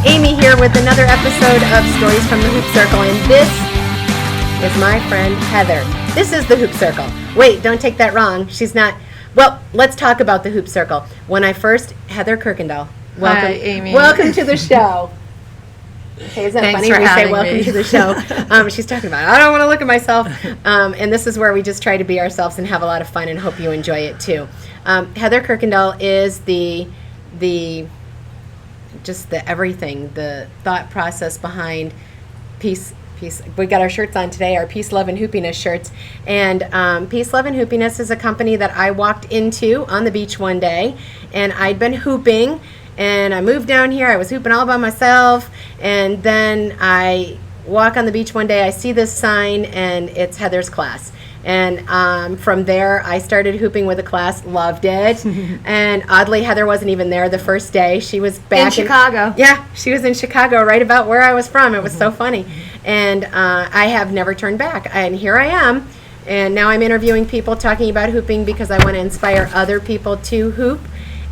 Amy here with another episode of Stories from the Hoop Circle, and this is my friend Heather. This is the Hoop Circle. Wait, don't take that wrong. She's not. Well, let's talk about the Hoop Circle. Heather Kirkendall. Welcome, Hi, Amy. Welcome to the show. Okay, isn't that Thanks funny? for We say having welcome me. to the show. She's talking about, I don't want to look at myself. And this is where we just try to be ourselves and have a lot of fun and hope you enjoy it too. Heather Kirkendall is the everything, the thought process behind peace. We got our shirts on today, our Peace, Love, and Hoopiness shirts. And Peace, Love, and Hoopiness is a company that I walked into on the beach one day, and I'd been hooping, and I moved down here. I was hooping all by myself, and then I walk on the beach one day. I see this sign, and it's Heather's class. And from there, I started hooping with a class, loved it. And oddly, Heather wasn't even there the first day. She was back in Chicago. Yeah, she was in Chicago, right about where I was from. It was so funny. And I have never turned back. And here I am. And now I'm interviewing people talking about hooping because I want to inspire other people to hoop.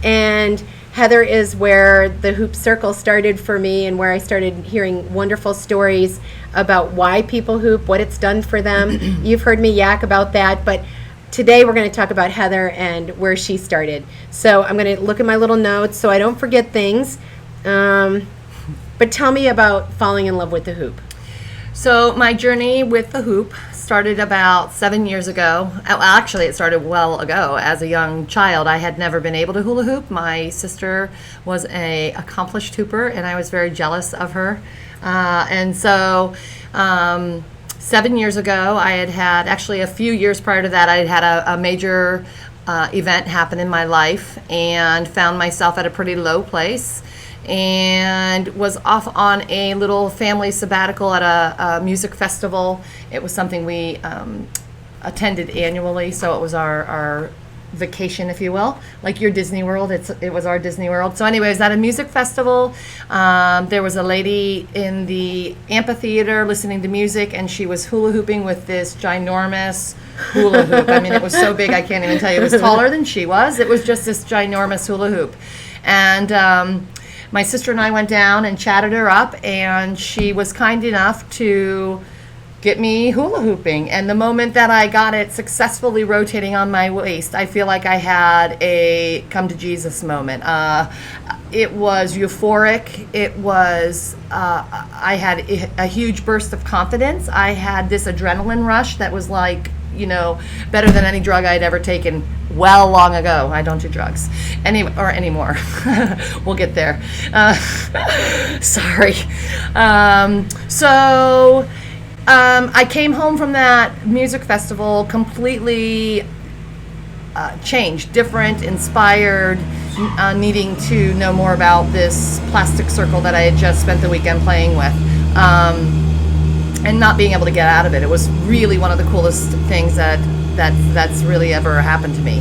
And Heather is where the Hoop Circle started for me, and where I started hearing wonderful stories about why people hoop, what it's done for them. You've heard me yak about that, but today we're going to talk about Heather and where she started. So I'm going to look at my little notes so I don't forget things. But tell me about falling in love with the hoop. So my journey with the hoop started about 7 years ago. Well, actually, it started well ago. As a young child, I had never been able to hula hoop. My sister was an accomplished hooper, and I was very jealous of her. And so 7 years ago, I had actually a few years prior to that, I had a major event happen in my life and found myself at a pretty low place, and was off on a little family sabbatical at a music festival. It was something we attended annually, so it was our vacation, if you will, like your Disney World. It was our Disney World. So anyways, at a music festival, there was a lady in the amphitheater listening to music, and she was hula hooping with this ginormous hula hoop. I mean, it was so big, I can't even tell you. It was taller than she was. It was just this ginormous hula hoop. And my sister and I went down and chatted her up, and she was kind enough to get me hula hooping. And the moment that I got it successfully rotating on my waist, I feel like I had a come to Jesus moment. It was euphoric. It was, I had a huge burst of confidence. I had this adrenaline rush that was like, better than any drug I'd ever taken well long ago. I don't do drugs anymore. We'll get there. Sorry. So I came home from that music festival completely changed, different, inspired, needing to know more about this plastic circle that I had just spent the weekend playing with. And not being able to get out of it. It was really one of the coolest things that's really ever happened to me.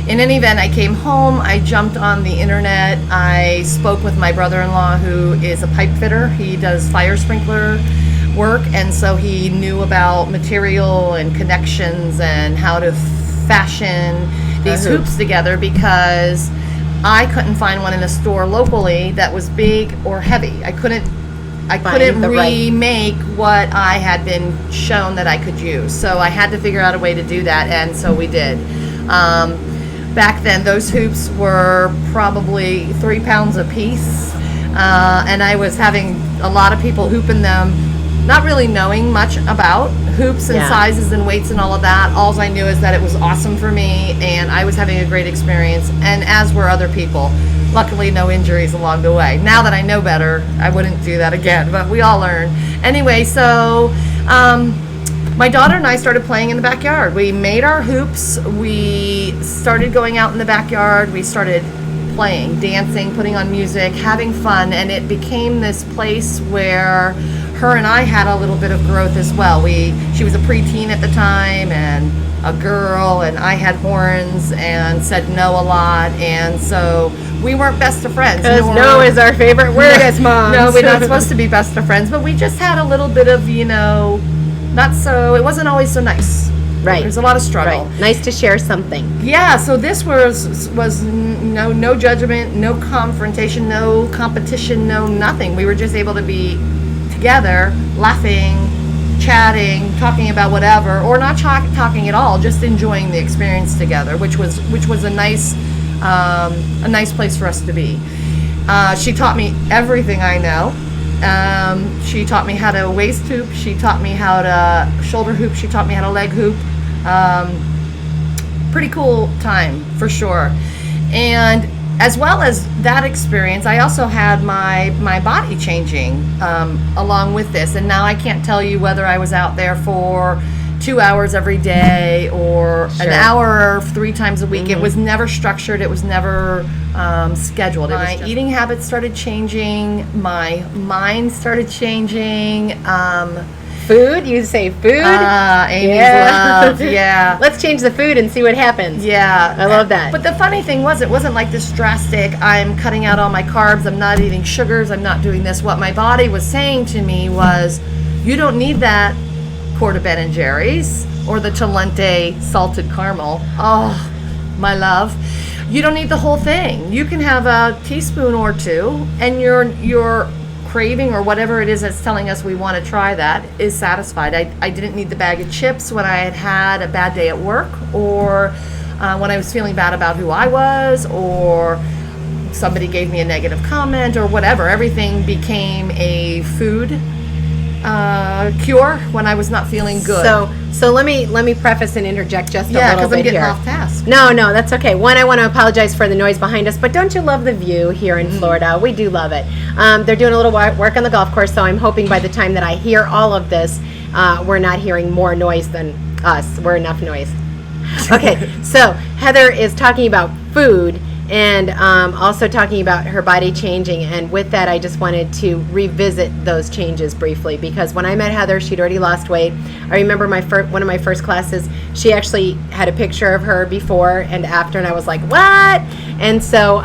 In any event, I came home, I jumped on the internet, I spoke with my brother-in-law, who is a pipe fitter. He does fire sprinkler work, and so he knew about material and connections and how to fashion these hoops together, because I couldn't find one in a store locally that was big or heavy. I couldn't remake what I had been shown that I could use. So I had to figure out a way to do that, and so we did. Back then, those hoops were probably 3 pounds a piece, and I was having a lot of people hooping them, not really knowing much about hoops and sizes and weights and all of that. All I knew is that it was awesome for me, and I was having a great experience, and as were other people. Luckily, no injuries along the way. Now that I know better, I wouldn't do that again, but we all learn. Anyway, so my daughter and I started playing in the backyard. We made our hoops. We started going out in the backyard. We started playing, dancing, putting on music, having fun, and it became this place where her and I had a little bit of growth as well. She was a preteen at the time, and a girl, and I had horns and said no a lot, and so we weren't best of friends. Because no is our favorite word as moms. No, we're not supposed to be best of friends, but we just had a little bit of, it wasn't always so nice. Right. There's a lot of struggle. Right. Nice to share something. Yeah, so this was no judgment, no confrontation, no competition, no nothing. We were just able to be together, laughing, chatting, talking about whatever, or not talking at all, just enjoying the experience together, which was a nice place for us to be. She taught me everything I know. She taught me how to waist hoop. She taught me how to shoulder hoop. She taught me how to leg hoop. Pretty cool time for sure. And as well as that experience, I also had my body changing along with this. And now I can't tell you whether I was out there for 2 hours every day or Sure. an hour 3 times a week. Mm-hmm. It was never structured. It was never scheduled. My eating habits started changing. My mind started changing. Food? You say food? Amy's Yeah. love. Yeah. Let's change the food and see what happens. Yeah. I love that. But the funny thing was, it wasn't like this drastic, I'm cutting out all my carbs, I'm not eating sugars, I'm not doing this. What my body was saying to me was, you don't need that quart of Ben & Jerry's or the Talente salted caramel. Oh, my love. You don't need the whole thing. You can have a teaspoon or two, and your craving or whatever it is that's telling us we want to try that is satisfied. I didn't need the bag of chips when I had a bad day at work, or when I was feeling bad about who I was, or somebody gave me a negative comment or whatever. Everything became a food cure when I was not feeling good. So let me preface and interject just a yeah, little because I'm bit getting here. off task. No, that's okay. One, I want to apologize for the noise behind us, but don't you love the view here in Florida? We do love it. They're doing a little work on the golf course, so I'm hoping by the time that I hear all of this, we're not hearing more noise than us. We're enough noise. Okay, so Heather is talking about food and also talking about her body changing. And with that, I just wanted to revisit those changes briefly, because when I met Heather, she'd already lost weight. I remember one of my first classes, she actually had a picture of her before and after, and I was like, what? And so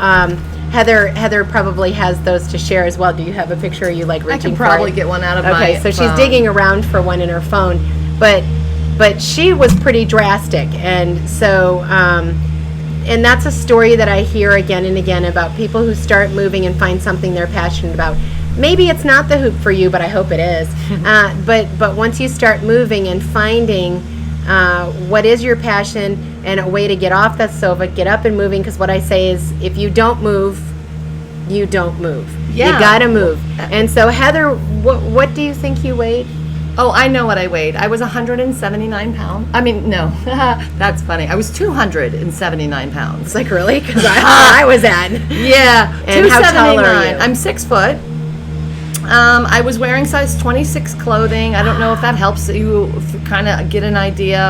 Heather probably has those to share as well. Do you have a picture? Or are you like reaching I can for probably it? get one out of my Okay, so she's phone. digging around for one in her phone, but she was pretty drastic, and so and that's a story that I hear again and again about people who start moving and find something they're passionate about. Maybe it's not the hoop for you, but I hope it is. But once you start moving and finding what is your passion and a way to get off that sofa, get up and moving, because what I say is, if you don't move, you don't move. Yeah. You gotta move. And so Heather, what do you think you weighed? Oh, I know what I weighed. I was 179 pounds. I mean, no, that's funny. I was 279 pounds. It's like, really? Because I was at. Yeah, And how tall are you? I'm 6 foot. I was wearing size 26 clothing. I don't know if that helps you kind of get an idea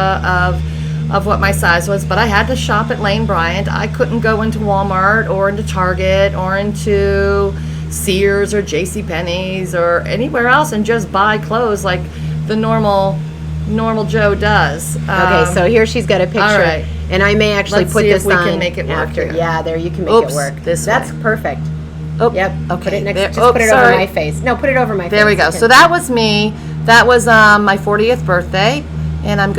of what my size was, but I had to shop at Lane Bryant. I couldn't go into Walmart or into Target or into Sears or JCPenney's or anywhere else and just buy clothes like the normal Joe does. Okay, so here she's got a picture, all right. and I may actually Let's put see if this we on can make it work after. here. Yeah, there you can make Oops, it work. this That's way. perfect. Oh, Yep. okay. Put it next. There- Just oh, put it sorry. over my face. No, put it over my face. There we go. Okay. So that was me. That was my 40th birthday, and I'm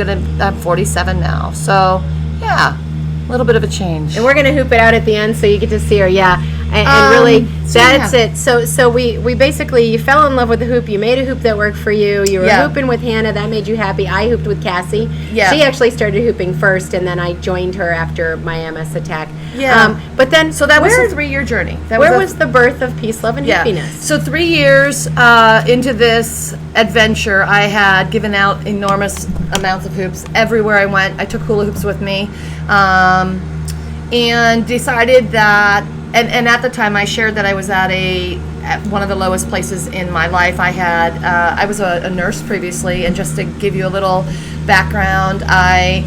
47 now. So yeah, a little bit of a change. And we're gonna hoop it out at the end, so you get to see her. Yeah, and really, so that's yeah. it. So we basically, you fell in love with the hoop. You made a hoop that worked for you. You were Yeah. hooping with Hannah. That made you happy. I hooped with Cassie. Yeah. She actually started hooping first, and then I joined her after my MS attack. Yeah. But then, So that was where- a 3-year journey. That Where a- was the birth of Peace, Love, and Yeah. Happiness? So 3 years into this adventure, I had given out enormous amounts of hoops everywhere I went. I took hula hoops with me, and decided that. And at the time, I shared that I was at one of the lowest places in my life. I was a nurse previously, and just to give you a little background, I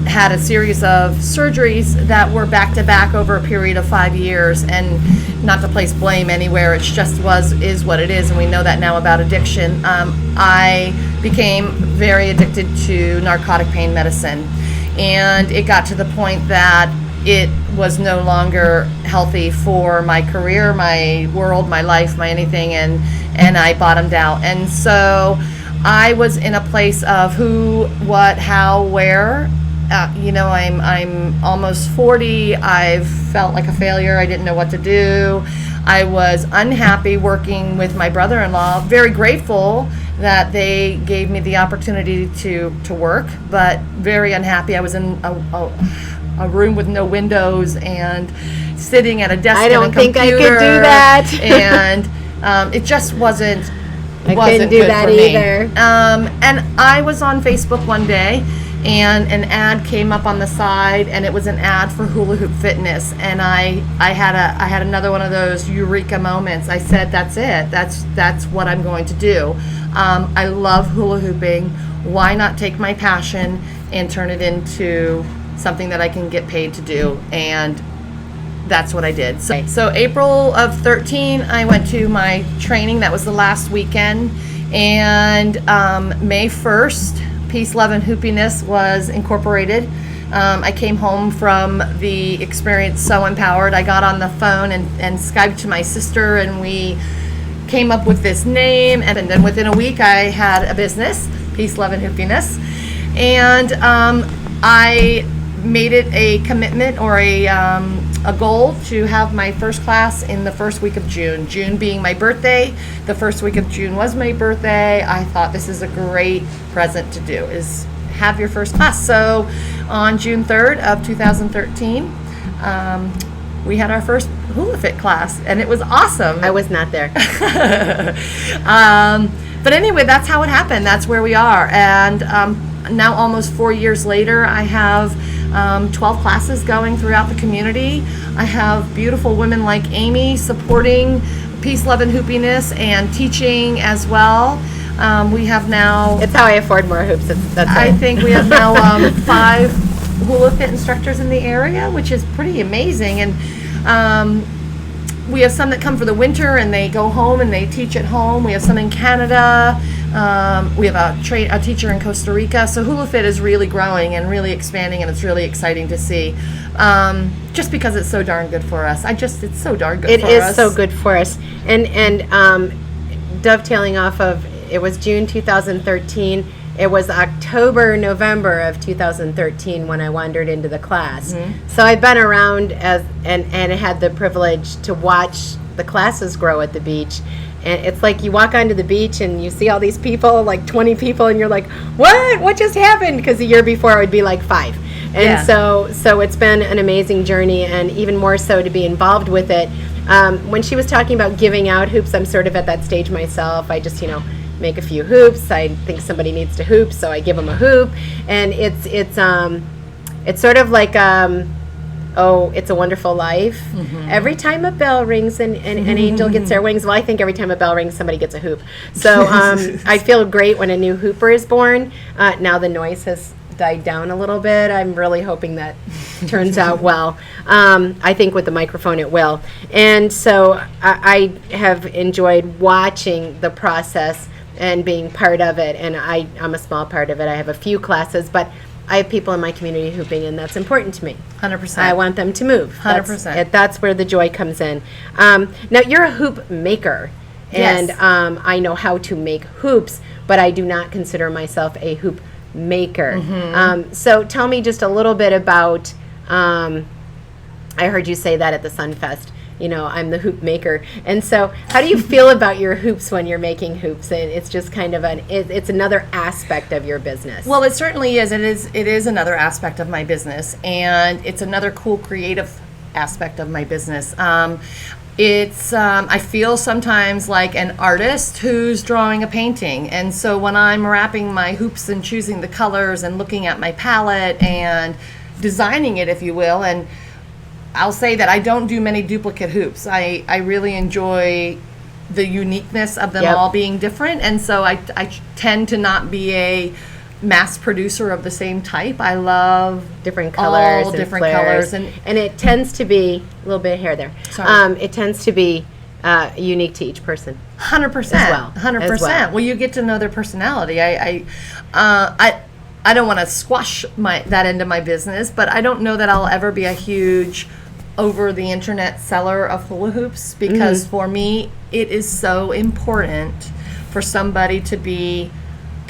had a series of surgeries that were back to back over a period of 5 years. And not to place blame anywhere, it just is what it is, and we know that now about addiction. I became very addicted to narcotic pain medicine, and it got to the point that it was no longer healthy for my career, my world, my life, my anything, and I bottomed out. And so I was in a place of who, what, how, where. I'm almost 40. I've felt like a failure. I didn't know what to do. I was unhappy working with my brother-in-law. Very grateful that they gave me the opportunity to work, but very unhappy. I was in a room with no windows and sitting at a desk. I don't think I could do that. And it just wasn't. I couldn't do that either. And I was on Facebook one day, and an ad came up on the side, and it was an ad for Hula Hoop Fitness. And I had another one of those eureka moments. I said, "That's it. That's what I'm going to do. I love hula hooping. Why not take my passion and turn it into something that I can get paid to do?" And that's what I did. So April of 13, I went to my training. That was the last weekend. And May 1st, Peace, Love, and Hoopiness was incorporated. I came home from the experience so empowered. I got on the phone and Skyped to my sister, and we came up with this name. And then within a week, I had a business, Peace, Love, and Hoopiness. And I made it a commitment or a goal to have my first class in the first week of June. June being my birthday, the first week of June was my birthday. I thought this is a great present to do, is have your first class. So on June 3rd of 2013, we had our first Hula Fit class, and it was awesome. I was not there. But anyway, that's how it happened. That's where we are. And now almost 4 years later, I have 12 classes going throughout the community. I have beautiful women like Amy supporting Peace, Love, and Hoopiness and teaching as well. We have now... It's how I afford more hoops. I think we have now 5 Hula Fit instructors in the area, which is pretty amazing. And we have some that come for the winter and they go home and they teach at home. We have some in Canada. We have a teacher in Costa Rica. So Hula Fit is really growing and really expanding, and it's really exciting to see. Just because it's so darn good for us. It's so darn good for us. It is so good for us. And dovetailing off of, it was June 2013. It was October, November of 2013 when I wandered into the class. Mm-hmm. So I've been around and had the privilege to watch the classes grow at the beach. And it's like you walk onto the beach and you see all these people, like 20 people, and you're like, what just happened? Because the year before it would be like 5. And so it's been an amazing journey, and even more so to be involved with it. When she was talking about giving out hoops, I'm sort of at that stage myself. I just, make a few hoops. I think somebody needs to hoop, so I give them a hoop. And it's sort of like, It's a Wonderful Life. Mm-hmm. Every time a bell rings and an angel gets their wings, well, I think every time a bell rings, somebody gets a hoop. So I feel great when a new hooper is born. Now the noise has died down a little bit. I'm really hoping that turns out well. I think with the microphone it will. And so I have enjoyed watching the process and being part of it. And I'm a small part of it. I have a few classes, but I have people in my community hooping, and that's important to me. 100%. I want them to move. 100%. That's where the joy comes in. Now, you're a hoop maker, and Yes. I know how to make hoops, but I do not consider myself a hoop maker. Mm-hmm. So tell me just a little bit about, I heard you say that at the Sunfest. I'm the hoop maker. And so how do you feel about your hoops when you're making hoops? And it's just kind of it's another aspect of your business. Well, it certainly is. It is another aspect of my business, and it's another cool creative aspect of my business. I feel sometimes like an artist who's drawing a painting. And so when I'm wrapping my hoops and choosing the colors and looking at my palette and designing it, if you will, and I'll say that I don't do many duplicate hoops. I really enjoy the uniqueness of them all being different, and so I tend to not be a mass producer of the same type. I love different colors, all and different flares. colors, and it tends to be a little bit of hair there. Sorry. It tends to be unique to each person. 100%. As well. 100%. Well, you get to know their personality. I don't want to squash that into my business, but I don't know that I'll ever be a huge over the internet seller of hula hoops, because for me it is so important for somebody to be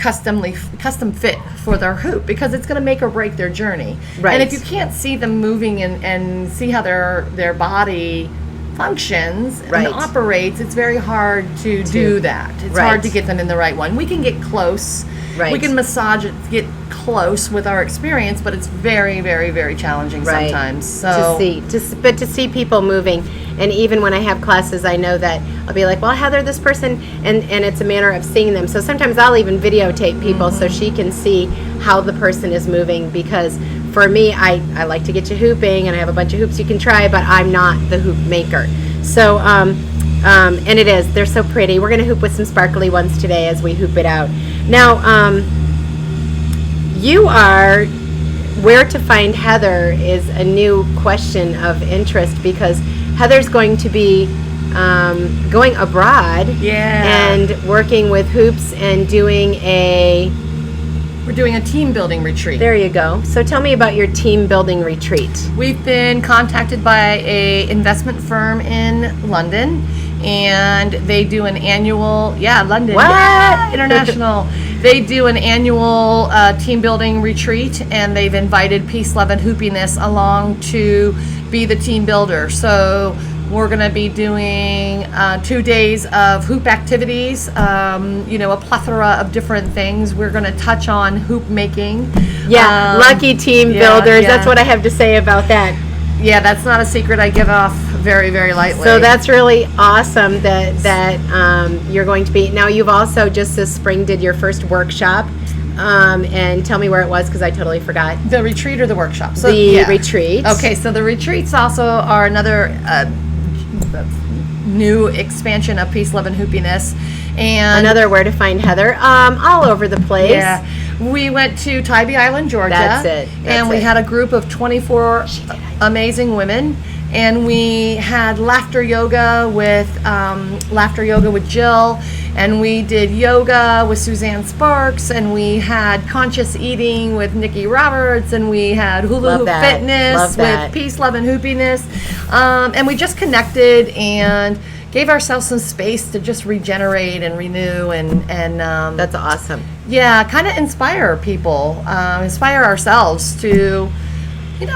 custom fit for their hoop, because it's going to make or break their journey. Right. And if you can't see them moving and see how their body functions Right. and operates, it's very hard to do that. It's Right. hard to get them in the right one. We can get close. Right. We can massage it, get close with our experience, but it's very, very, very challenging Right. sometimes. So to see people moving, and even when I have classes, I know that I'll be like, well, Heather, this person, and it's a manner of seeing them. So sometimes I'll even videotape people so she can see how the person is moving, because for me, I like to get you hooping, and I have a bunch of hoops you can try, but I'm not the hoop maker. So, and they're so pretty. We're going to hoop with some sparkly ones today as we hoop it out. Now, where to find Heather is a new question of interest, because Heather's going to be going abroad and working with hoops and we're doing a team building retreat. There you go. So tell me about your team building retreat. We've been contacted by a investment firm in London, and they do an annual, London, What? international. They do an annual team building retreat, and they've invited Peace, Love, and Hoopiness along to be the team builder. So we're going to be doing 2 days of hoop activities, a plethora of different things. We're going to touch on hoop making. Yeah, lucky team builders. yeah. That's what I have to say about that. Yeah, that's not a secret I give off very, very lightly. So that's really awesome that you're going to be. Now, you've also just this spring did your first workshop. And tell me where it was, because I totally forgot. The retreat or the workshop? So, the retreat. Okay, so the retreats also are another new expansion of Peace, Love, and Hoopiness. And Another where to find Heather, all over the place. yeah, we went to Tybee Island, Georgia. That's it. And we had a group of 24 amazing women. And we had laughter yoga with Jill, and we did yoga with Suzanne Sparks, and we had conscious eating with Nikki Roberts, and we had hula hoop fitness with Peace, Love, and Hoopiness, and we just connected and gave ourselves some space to just regenerate and renew and That's awesome. yeah, kind of inspire people, inspire ourselves to,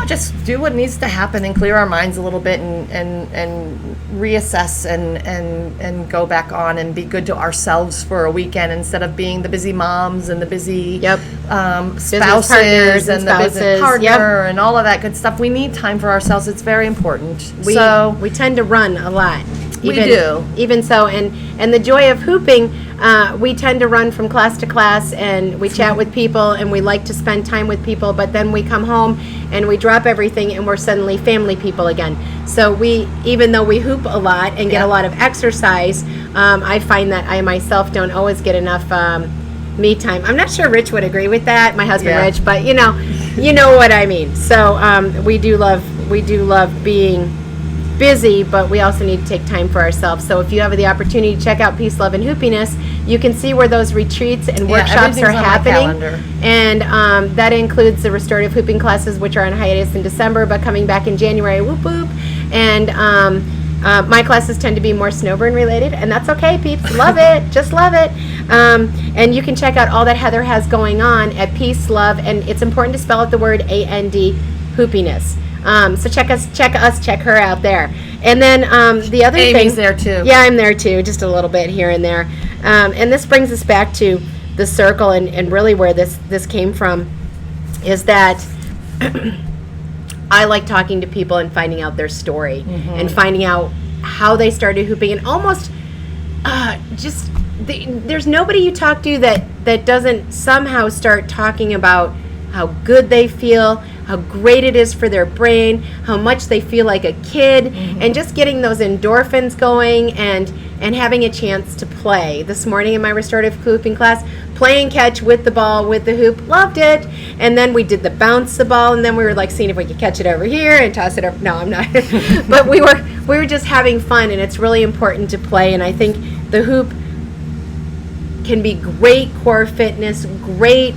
just do what needs to happen and clear our minds a little bit and reassess and go back on and be good to ourselves for a weekend, instead of being the busy moms and the busy spouses and the business partner and all of that good stuff. We need time for ourselves. It's very important. We tend to run a lot. We do. Even so, and the joy of hooping, we tend to run from class to class, and we chat with people, and we like to spend time with people, but then we come home and we drop everything, and we're suddenly family people again. So even though we hoop a lot and get a lot of exercise, I find that I myself don't always get enough me time. I'm not sure Rich would agree with that, my husband Rich, but you know what I mean. So we do love being busy, but we also need to take time for ourselves. So if you have the opportunity to check out Peace, Love, and Hoopiness, you can see where those retreats and workshops are happening. And that includes the restorative hooping classes, which are on hiatus in December, but coming back in January. Whoop whoop. And my classes tend to be more snowburn related, and that's okay, peeps. Love it. Just love it. And you can check out all that Heather has going on at Peace, Love, and it's important to spell out the word A-N-D, Hoopiness. So check her out there. And then the other thing, Amy's there too. Yeah, I'm there too, just a little bit here and there. And this brings us back to the circle, and really where this came from is that I like talking to people and finding out their story and finding out how they started hooping, and almost there's nobody you talk to that doesn't somehow start talking about how good they feel, how great it is for their brain, how much they feel like a kid, and just getting those endorphins going and having a chance to play. This morning in my restorative hooping class, playing catch with the ball, with the hoop, loved it. And then we did the bounce the ball, and then we were like seeing if we could catch it over here and toss it over. No, I'm not. But we were just having fun, and it's really important to play. And I think the hoop can be great core fitness, great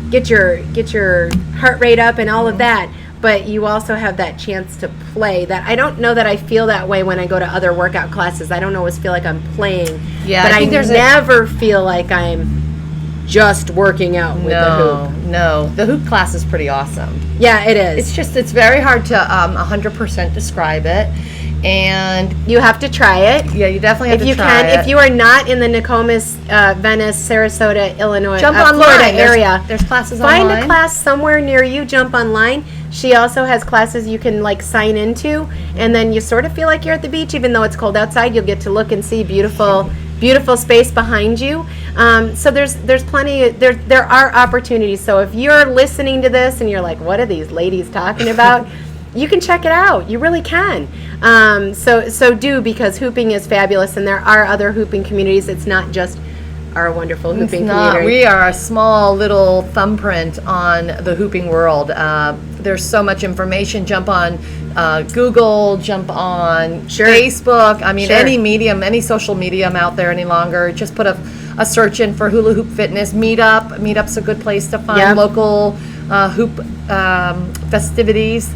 get your heart rate up and all of that, but you also have that chance to play. That I don't know that I feel that way when I go to other workout classes. I don't always feel like I'm playing, but I never feel like I'm just working out with the hoop. No, the hoop class is pretty awesome. Yeah, it is. It's very hard to 100% describe it, and you have to try it. yeah, you definitely have If to you try can, it. if you are not in the Nokomis, Venice, Sarasota, Illinois, Jump online. Florida area, There's classes find online. a class somewhere near you. Jump online. She also has classes you can like sign into, and then you sort of feel like you're at the beach, even though it's cold outside. You'll get to look and see beautiful space behind you. So there's plenty. There are opportunities. So if you're listening to this and you're like, what are these ladies talking about? You can check it out. You really can. So do, because hooping is fabulous, and there are other hooping communities. It's not just our wonderful hooping community. We are a small little thumbprint on the hooping world. There's so much information. Jump on Google, jump on Facebook. I mean, Sure. any medium, any social medium out there any longer. Just put a search in for hula hoop fitness. Meetup's a good place to find Yep. local hoop festivities.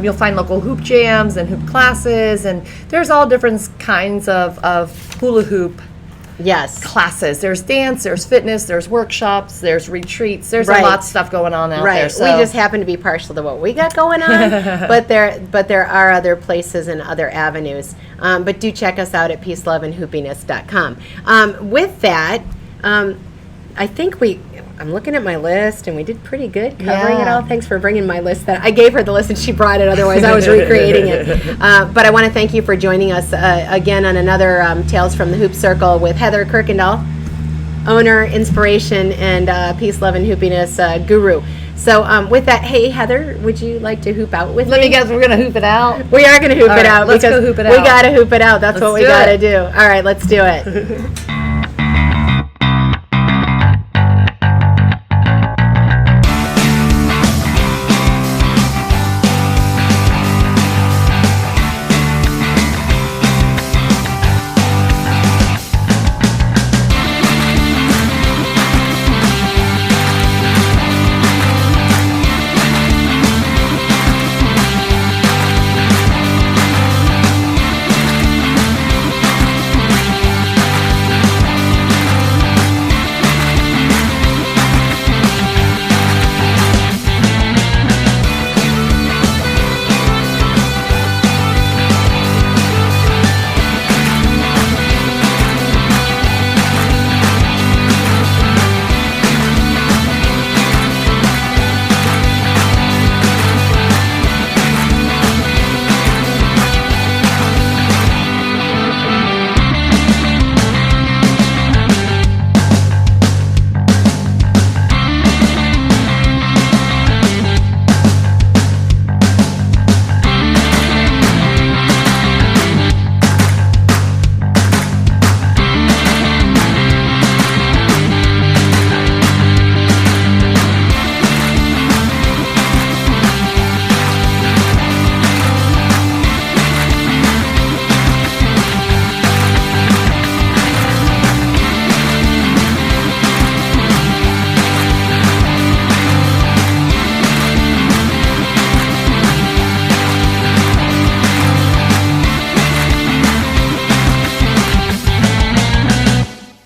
You'll find local hoop jams and hoop classes, and there's all different kinds of hula hoop Yes. classes. There's dance, there's fitness, there's workshops, there's retreats. There's Right. a lot of stuff going on out there. Right. So We just happen to be partial to what we got going on, but there are other places and other avenues. But do check us out at peaceloveandhoopiness.com. With that, I think I'm looking at my list, and we did pretty good covering it Yeah. all. Thanks for bringing my list. I gave her the list, and she brought it. Otherwise, I was recreating it. But I want to thank you for joining us again on another Tales from the Hoop Circle with Heather Kirkendall, owner, inspiration, and Peace, Love, and Hoopiness guru. So with that, hey, Heather, would you like to hoop out with me? let me guess, we're gonna hoop it out. We are going to hoop All it right, out. let's because go hoop it We out. got to hoop it out. That's what we do got to it. do. All right, let's do it.